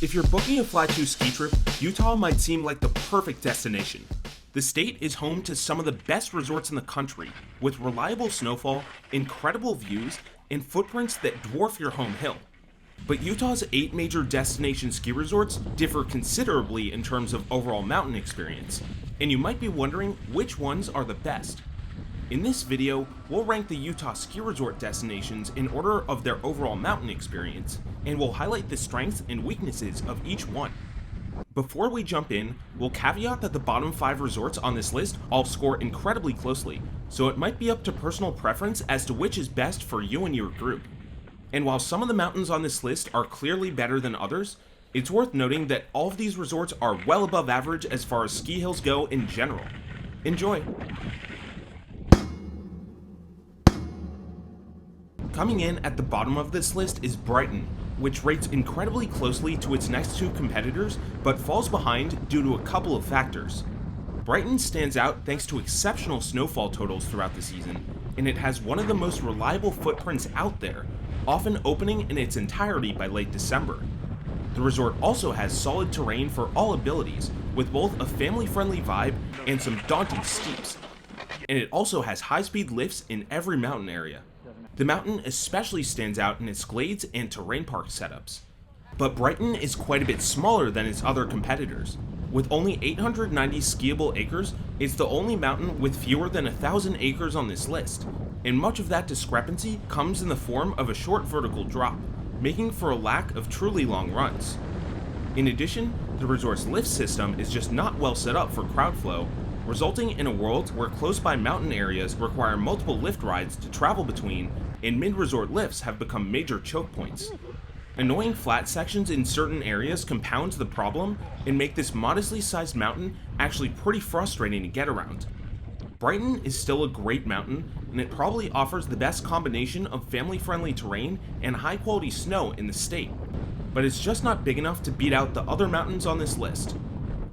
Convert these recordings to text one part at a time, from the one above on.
If you're booking a Fly2 ski trip, Utah might seem like the perfect destination. The state is home to some of the best resorts in the country, with reliable snowfall, incredible views, and footprints that dwarf your home hill. But Utah's 8 major destination ski resorts differ considerably in terms of overall mountain experience, and you might be wondering which ones are the best. In this video, we'll rank the Utah ski resort destinations in order of their overall mountain experience, and we'll highlight the strengths and weaknesses of each one. Before we jump in, we'll caveat that the bottom 5 resorts on this list all score incredibly closely, so it might be up to personal preference as to which is best for you and your group. And while some of the mountains on this list are clearly better than others, it's worth noting that all of these resorts are well above average as far as ski hills go in general. Enjoy! Coming in at the bottom of this list is Brighton, which rates incredibly closely to its next 2 competitors, but falls behind due to a couple of factors. Brighton stands out thanks to exceptional snowfall totals throughout the season, and it has one of the most reliable footprints out there, often opening in its entirety by late December. The resort also has solid terrain for all abilities, with both a family-friendly vibe and some daunting steeps, and it also has high-speed lifts in every mountain area. The mountain especially stands out in its glades and terrain park setups. But Brighton is quite a bit smaller than its other competitors. With only 890 skiable acres, it's the only mountain with fewer than 1,000 acres on this list, and much of that discrepancy comes in the form of a short vertical drop, making for a lack of truly long runs. In addition, the resort's lift system is just not well set up for crowd flow, resulting in a world where close-by mountain areas require multiple lift rides to travel between, and mid-resort lifts have become major choke points. Annoying flat sections in certain areas compound the problem and make this modestly sized mountain actually pretty frustrating to get around. Brighton is still a great mountain, and it probably offers the best combination of family-friendly terrain and high-quality snow in the state, but it's just not big enough to beat out the other mountains on this list.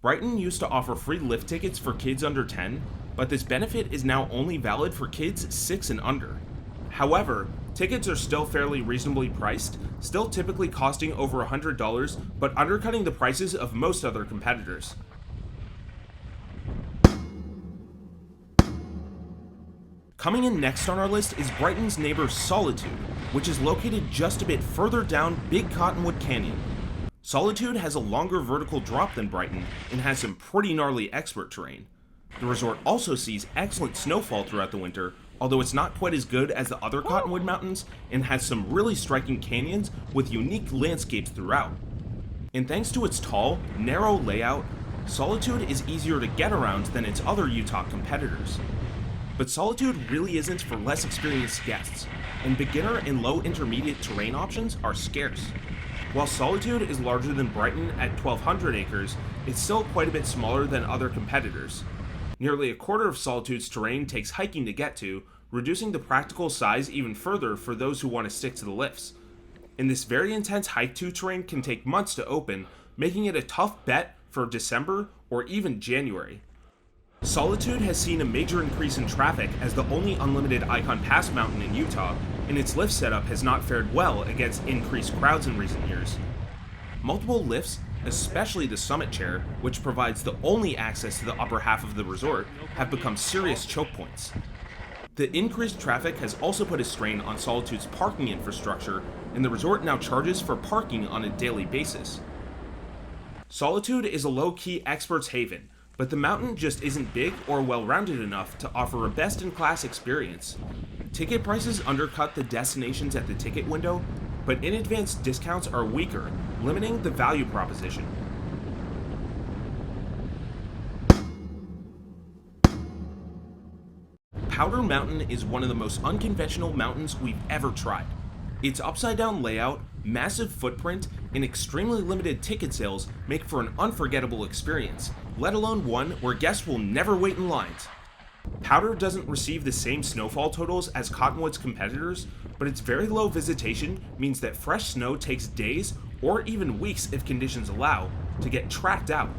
Brighton used to offer free lift tickets for kids under 10, but this benefit is now only valid for kids 6 and under. However, tickets are still fairly reasonably priced, still typically costing over $100, but undercutting the prices of most other competitors. Coming in next on our list is Brighton's neighbor Solitude, which is located just a bit further down Big Cottonwood Canyon. Solitude has a longer vertical drop than Brighton and has some pretty gnarly expert terrain. The resort also sees excellent snowfall throughout the winter, although it's not quite as good as the other Cottonwood Mountains, and has some really striking canyons with unique landscapes throughout. And thanks to its tall, narrow layout, Solitude is easier to get around than its other Utah competitors. But Solitude really isn't for less experienced guests, and beginner and low intermediate terrain options are scarce. While Solitude is larger than Brighton at 1,200 acres, it's still quite a bit smaller than other competitors. Nearly a quarter of Solitude's terrain takes hiking to get to, reducing the practical size even further for those who want to stick to the lifts. And this very intense hike-to terrain can take months to open, making it a tough bet for December or even January. Solitude has seen a major increase in traffic as the only unlimited Icon Pass mountain in Utah, and its lift setup has not fared well against increased crowds in recent years. Multiple lifts, especially the Summit Chair, which provides the only access to the upper half of the resort, have become serious choke points. The increased traffic has also put a strain on Solitude's parking infrastructure, and the resort now charges for parking on a daily basis. Solitude is a low-key expert's haven, but the mountain just isn't big or well-rounded enough to offer a best-in-class experience. Ticket prices undercut the destinations at the ticket window, but in-advance discounts are weaker, limiting the value proposition. Powder Mountain is one of the most unconventional mountains we've ever tried. Its upside-down layout, massive footprint, and extremely limited ticket sales make for an unforgettable experience, let alone one where guests will never wait in lines. Powder doesn't receive the same snowfall totals as Cottonwood's competitors, but its very low visitation means that fresh snow takes days or even weeks if conditions allow to get tracked out.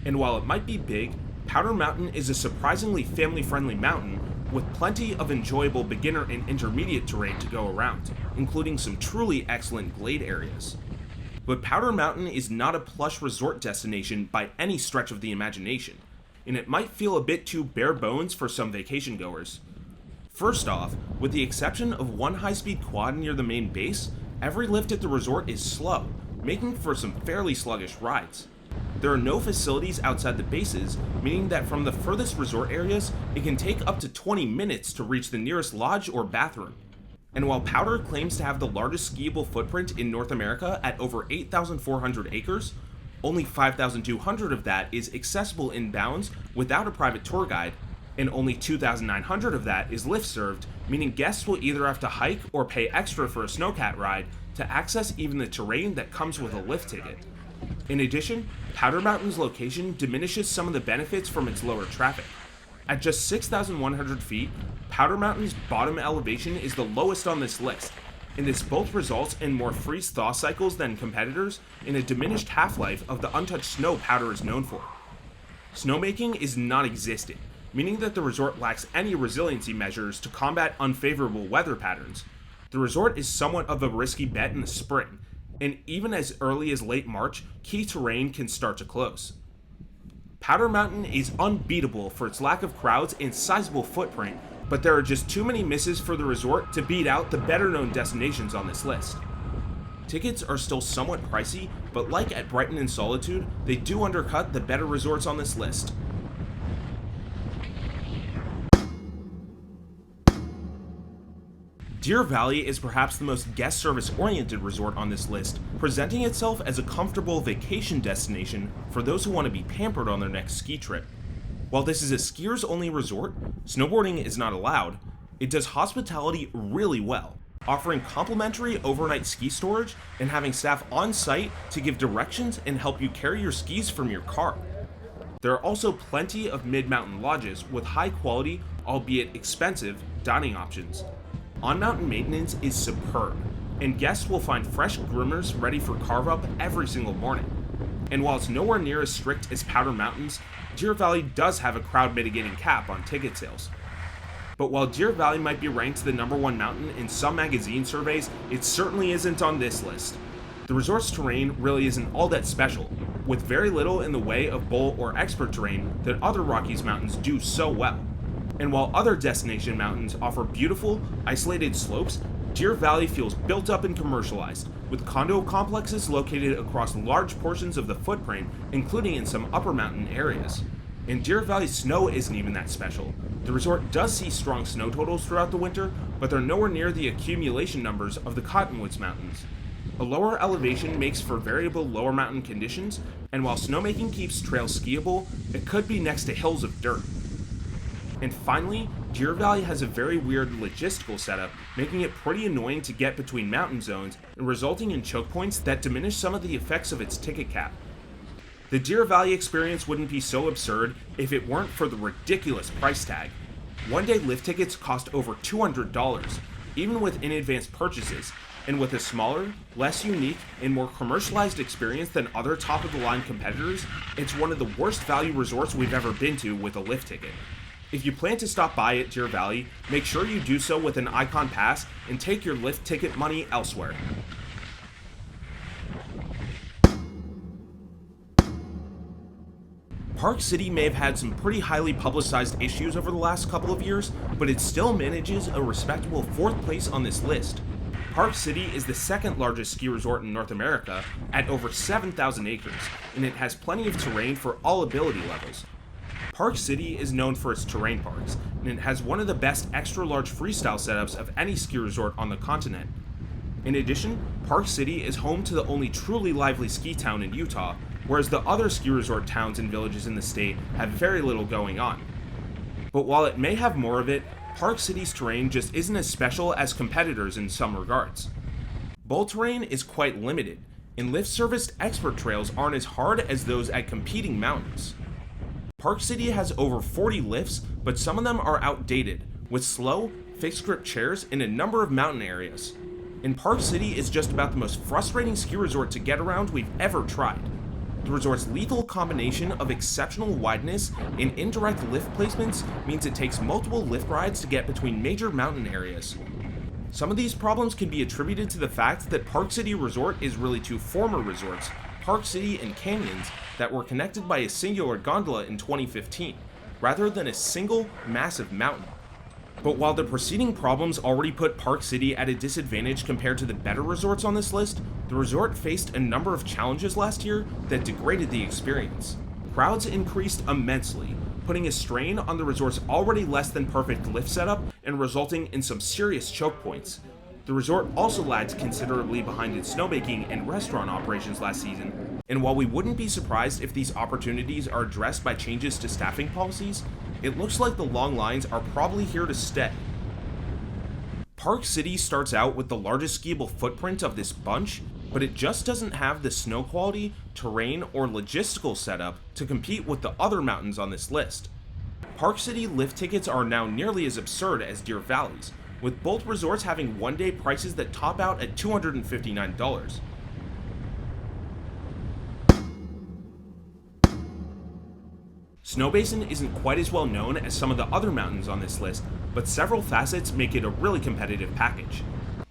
And while it might be big, Powder Mountain is a surprisingly family-friendly mountain with plenty of enjoyable beginner and intermediate terrain to go around, including some truly excellent glade areas. But Powder Mountain is not a plush resort destination by any stretch of the imagination, and it might feel a bit too bare bones for some vacation goers. First off, with the exception of one high-speed quad near the main base, every lift at the resort is slow, making for some fairly sluggish rides. There are no facilities outside the bases, meaning that from the furthest resort areas, it can take up to 20 minutes to reach the nearest lodge or bathroom. And while Powder claims to have the largest skiable footprint in North America at over 8,400 acres, only 5,200 of that is accessible in bounds without a private tour guide, and only 2,900 of that is lift served, meaning guests will either have to hike or pay extra for a snowcat ride to access even the terrain that comes with a lift ticket. In addition, Powder Mountain's location diminishes some of the benefits from its lower traffic. At just 6,100 feet, Powder Mountain's bottom elevation is the lowest on this list, and this both results in more freeze-thaw cycles than competitors and a diminished half-life of the untouched snow Powder is known for. Snowmaking is non-existent, meaning that the resort lacks any resiliency measures to combat unfavorable weather patterns. The resort is somewhat of a risky bet in the spring, and even as early as late March, key terrain can start to close. Powder Mountain is unbeatable for its lack of crowds and sizable footprint, but there are just too many misses for the resort to beat out the better-known destinations on this list. Tickets are still somewhat pricey, but like at Brighton and Solitude, they do undercut the better resorts on this list. Deer Valley is perhaps the most guest service oriented resort on this list, presenting itself as a comfortable vacation destination for those who want to be pampered on their next ski trip. While this is a skiers only resort, snowboarding is not allowed, it does hospitality really well, offering complimentary overnight ski storage and having staff on site to give directions and help you carry your skis from your car. There are also plenty of mid-mountain lodges with high quality, albeit expensive, dining options. On-mountain maintenance is superb, and guests will find fresh groomers ready for carve-up every single morning. And while it's nowhere near as strict as Powder Mountain's, Deer Valley does have a crowd mitigating cap on ticket sales. But while Deer Valley might be ranked the #1 mountain in some magazine surveys, it certainly isn't on this list. The resort's terrain really isn't all that special, with very little in the way of bowl or expert terrain that other Rockies mountains do so well. And while other destination mountains offer beautiful, isolated slopes, Deer Valley feels built up and commercialized, with condo complexes located across large portions of the footprint, including in some upper mountain areas. And Deer Valley's snow isn't even that special. The resort does see strong snow totals throughout the winter, but they're nowhere near the accumulation numbers of the Cottonwoods Mountains. A lower elevation makes for variable lower mountain conditions, and while snowmaking keeps trails skiable, it could be next to hills of dirt. And finally, Deer Valley has a very weird logistical setup, making it pretty annoying to get between mountain zones and resulting in choke points that diminish some of the effects of its ticket cap. The Deer Valley experience wouldn't be so absurd if it weren't for the ridiculous price tag. One-day lift tickets cost over $200, even with in-advance purchases, and with a smaller, less unique, and more commercialized experience than other top-of-the-line competitors, it's one of the worst value resorts we've ever been to with a lift ticket. If you plan to stop by at Deer Valley, make sure you do so with an Icon Pass and take your lift ticket money elsewhere. Park City may have had some pretty highly publicized issues over the last couple of years, but it still manages a respectable 4th place on this list. Park City is the 2nd largest ski resort in North America at over 7,000 acres, and it has plenty of terrain for all ability levels. Park City is known for its terrain parks, and it has one of the best extra-large freestyle setups of any ski resort on the continent. In addition, Park City is home to the only truly lively ski town in Utah, whereas the other ski resort towns and villages in the state have very little going on. But while it may have more of it, Park City's terrain just isn't as special as competitors in some regards. Bowl terrain is quite limited, and lift-serviced expert trails aren't as hard as those at competing mountains. Park City has over 40 lifts, but some of them are outdated, with slow, fixed-grip chairs in a number of mountain areas. And Park City is just about the most frustrating ski resort to get around we've ever tried. The resort's lethal combination of exceptional wideness and indirect lift placements means it takes multiple lift rides to get between major mountain areas. Some of these problems can be attributed to the fact that Park City Resort is really two former resorts, Park City and Canyons, that were connected by a singular gondola in 2015, rather than a single massive mountain. But while the preceding problems already put Park City at a disadvantage compared to the better resorts on this list, the resort faced a number of challenges last year that degraded the experience. Crowds increased immensely, putting a strain on the resort's already less than perfect lift setup and resulting in some serious choke points. The resort also lagged considerably behind its snowmaking and restaurant operations last season, and while we wouldn't be surprised if these opportunities are addressed by changes to staffing policies, it looks like the long lines are probably here to stay. Park City starts out with the largest skiable footprint of this bunch, but it just doesn't have the snow quality, terrain, or logistical setup to compete with the other mountains on this list. Park City lift tickets are now nearly as absurd as Deer Valley's, with both resorts having one-day prices that top out at $259. Snowbasin isn't quite as well known as some of the other mountains on this list, but several facets make it a really competitive package.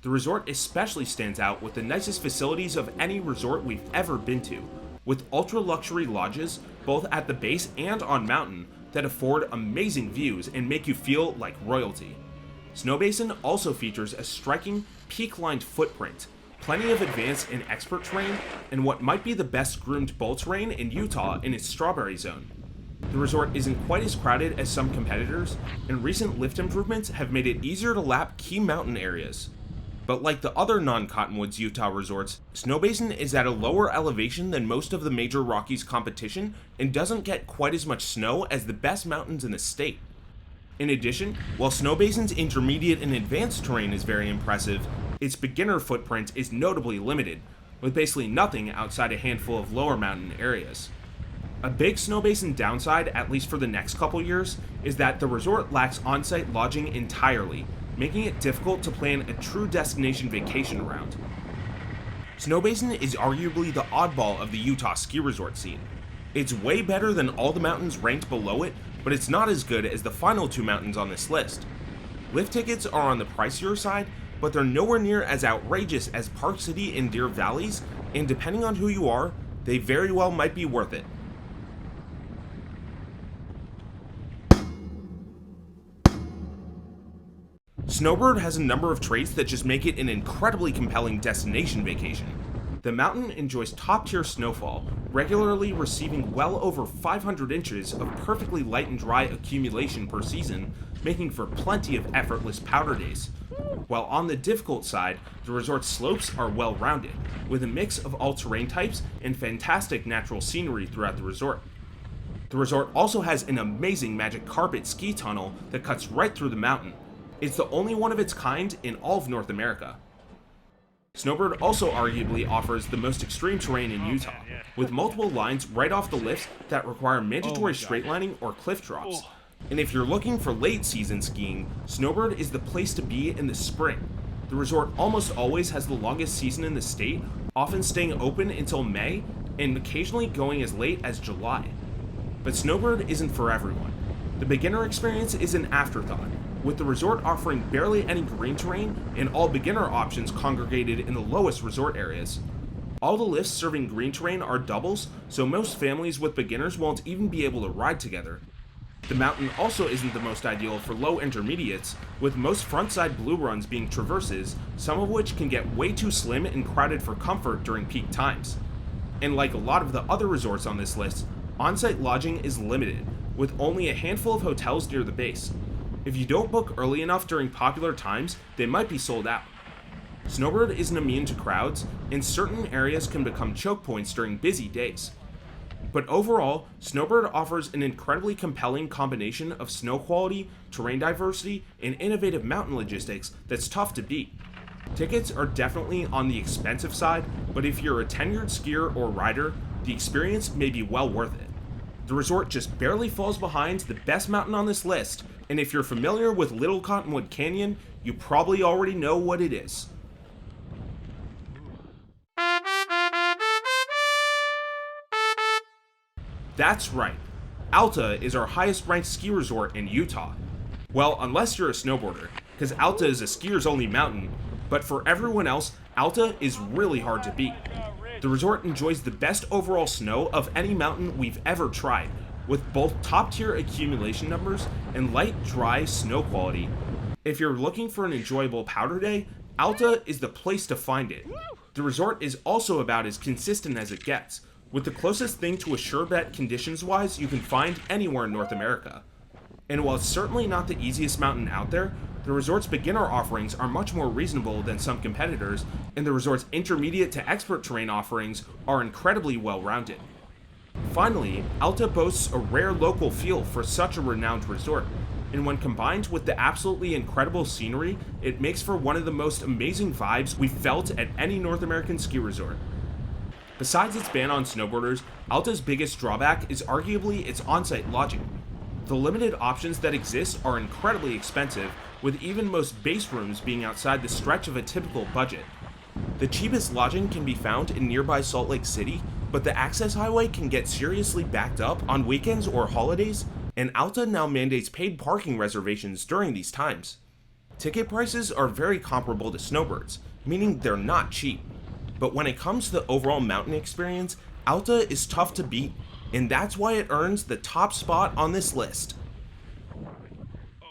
The resort especially stands out with the nicest facilities of any resort we've ever been to, with ultra-luxury lodges both at the base and on mountain that afford amazing views and make you feel like royalty. Snowbasin also features a striking, peak-lined footprint, plenty of advanced and expert terrain, and what might be the best groomed bull terrain in Utah in its Strawberry Zone. The resort isn't quite as crowded as some competitors, and recent lift improvements have made it easier to lap key mountain areas. But like the other non-Cottonwoods Utah resorts, Snowbasin is at a lower elevation than most of the major Rockies competition and doesn't get quite as much snow as the best mountains in the state. In addition, while Snowbasin's intermediate and advanced terrain is very impressive, its beginner footprint is notably limited, with basically nothing outside a handful of lower mountain areas. A big Snowbasin downside, at least for the next couple years, is that the resort lacks on-site lodging entirely, making it difficult to plan a true destination vacation around. Snowbasin is arguably the oddball of the Utah ski resort scene. It's way better than all the mountains ranked below it, but it's not as good as the final two mountains on this list. Lift tickets are on the pricier side, but they're nowhere near as outrageous as Park City and Deer Valley's, and depending on who you are, they very well might be worth it. Snowbird has a number of traits that just make it an incredibly compelling destination vacation. The mountain enjoys top-tier snowfall, regularly receiving well over 500 inches of perfectly light and dry accumulation per season, making for plenty of effortless powder days. While on the difficult side, the resort's slopes are well-rounded, with a mix of all terrain types and fantastic natural scenery throughout the resort. The resort also has an amazing magic carpet ski tunnel that cuts right through the mountain. It's the only one of its kind in all of North America. Snowbird also arguably offers the most extreme terrain in Utah, with multiple lines right off the lifts that require mandatory straightlining or cliff drops. And if you're looking for late season skiing, Snowbird is the place to be in the spring. The resort almost always has the longest season in the state, often staying open until May, and occasionally going as late as July. But Snowbird isn't for everyone. The beginner experience is an afterthought, with the resort offering barely any green terrain and all beginner options congregated in the lowest resort areas. All the lifts serving green terrain are doubles, so most families with beginners won't even be able to ride together. The mountain also isn't the most ideal for low intermediates, with most frontside blue runs being traverses, some of which can get way too slim and crowded for comfort during peak times. And like a lot of the other resorts on this list, on-site lodging is limited, with only a handful of hotels near the base. If you don't book early enough during popular times, they might be sold out. Snowbird isn't immune to crowds, and certain areas can become choke points during busy days. But overall, Snowbird offers an incredibly compelling combination of snow quality, terrain diversity, and innovative mountain logistics that's tough to beat. Tickets are definitely on the expensive side, but if you're a tenured skier or rider, the experience may be well worth it. The resort just barely falls behind the best mountain on this list, and if you're familiar with Little Cottonwood Canyon, you probably already know what it is. That's right, Alta is our highest ranked ski resort in Utah. Well, unless you're a snowboarder. because Alta is a skier's only mountain, but for everyone else, Alta is really hard to beat. The resort enjoys the best overall snow of any mountain we've ever tried, with both top-tier accumulation numbers and light, dry snow quality. If you're looking for an enjoyable powder day, Alta is the place to find it. The resort is also about as consistent as it gets, with the closest thing to a sure bet conditions-wise you can find anywhere in North America. And while it's certainly not the easiest mountain out there, the resort's beginner offerings are much more reasonable than some competitors, and the resort's intermediate to expert terrain offerings are incredibly well-rounded. Finally, Alta boasts a rare local feel for such a renowned resort, and when combined with the absolutely incredible scenery, it makes for one of the most amazing vibes we've felt at any North American ski resort. Besides its ban on snowboarders, Alta's biggest drawback is arguably its on-site lodging. The limited options that exist are incredibly expensive, with even most base rooms being outside the stretch of a typical budget. The cheapest lodging can be found in nearby Salt Lake City, but the access highway can get seriously backed up on weekends or holidays, and Alta now mandates paid parking reservations during these times. Ticket prices are very comparable to snowbirds, meaning they're not cheap. But when it comes to the overall mountain experience, Alta is tough to beat, and that's why it earns the top spot on this list.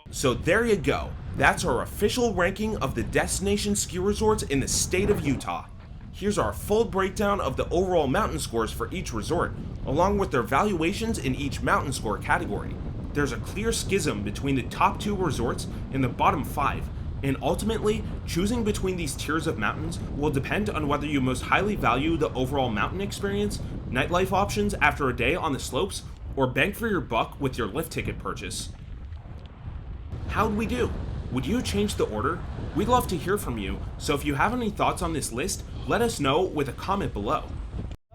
So there you go, that's our official ranking of the destination ski resorts in the state of Utah. Here's our full breakdown of the overall mountain scores for each resort, along with their valuations in each mountain score category. There's a clear schism between the top 2 resorts and the bottom 5, and ultimately, choosing between these tiers of mountains will depend on whether you most highly value the overall mountain experience, nightlife options after a day on the slopes, or bang for your buck with your lift ticket purchase. How'd we do? Would you change the order? We'd love to hear from you, so if you have any thoughts on this list, let us know with a comment below.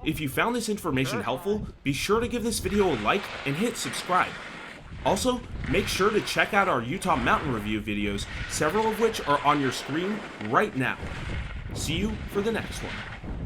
If you found this information helpful, be sure to give this video a like and hit subscribe. Also, make sure to check out our Utah mountain review videos, several of which are on your screen right now. See you for the next one.